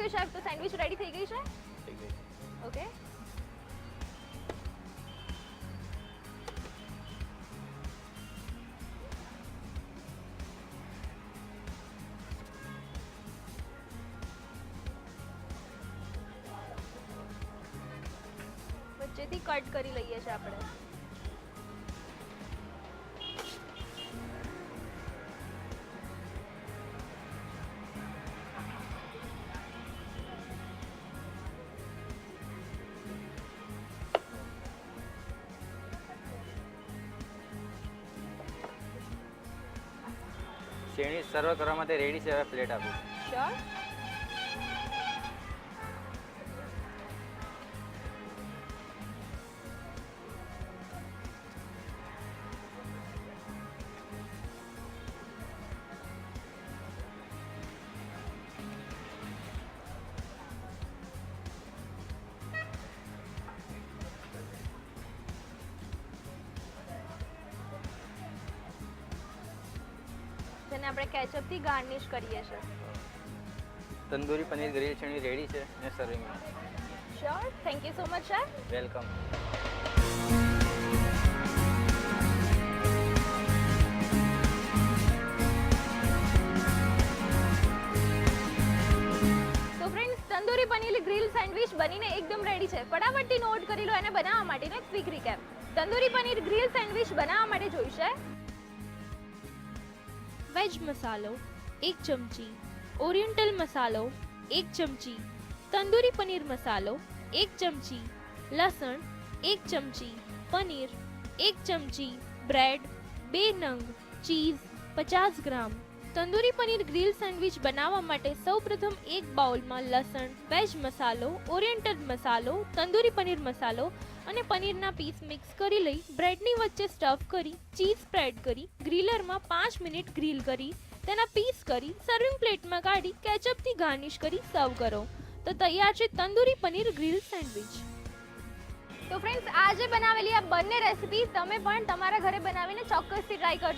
Okay chef, તો sandwich ready થઈ ગઈ છે. ઓકે, વચ્ચેથી કટ કરી લઈએ છીએ આપણે. શેરણી સર્વ કરવા માટે રેડી છે. હવે પ્લેટ આપું. શ્યોર. જેને આપણે કેચઅપથી ગાર્નિશ કરીએ છીએ. તંદૂરી પનીર ગ્રીલ શેરણી રેડી છે ને serving. Sure, thank you so much chef. Welcome. તો friends, tandoori paneer grill sandwich બનીને એકદમ રેડી છે. ફટાફટથી નોટ કરી લો એને બનાવવા માટેનો એક quick recap. Tandoori paneer grill sandwich બનાવવા માટે જોઈશે વેજ મસાલો 1 ચમચી, ઓરિએન્ટલ મસાલો 1 ચમચી, તંદૂરી પનીર મસાલો 1 ચમચી, લસણ 1 ચમચી, પનીર 1 ચમચી, બ્રેડ 2 નંગ, ચીઝ 50 ગ્રામ. તંદૂરી પનીર ગ્રીલ સેન્ડવિચ બનાવવા માટે સૌપ્રથમ એક બાઉલમાં લસણ, વેજ મસાલો, ઓરિએન્ટલ મસાલો, તંદૂરી પનીર મસાલો અને પનીરના પીસ મિક્સ કરી લઈ બ્રેડની વચ્ચે સ્ટફ કરી ચીઝ સ્પ્રેડ કરી ગ્રીલરમાં 5 મિનિટ ગ્રીલ કરી તેના પીસ કરી સર્વિંગ પ્લેટમાં કાઢી કેચઅપથી ગાર્નિશ કરી સર્વ કરો. તો તૈયાર છે તંદૂરી પનીર ગ્રીલ સેન્ડવિચ. તો ફ્રેન્ડ્સ, આજે બનાવેલી આ બંને રેસિપી તમે પણ તમારા ઘરે બનાવીને ચોક્કસથી ટ્રાય કરજો.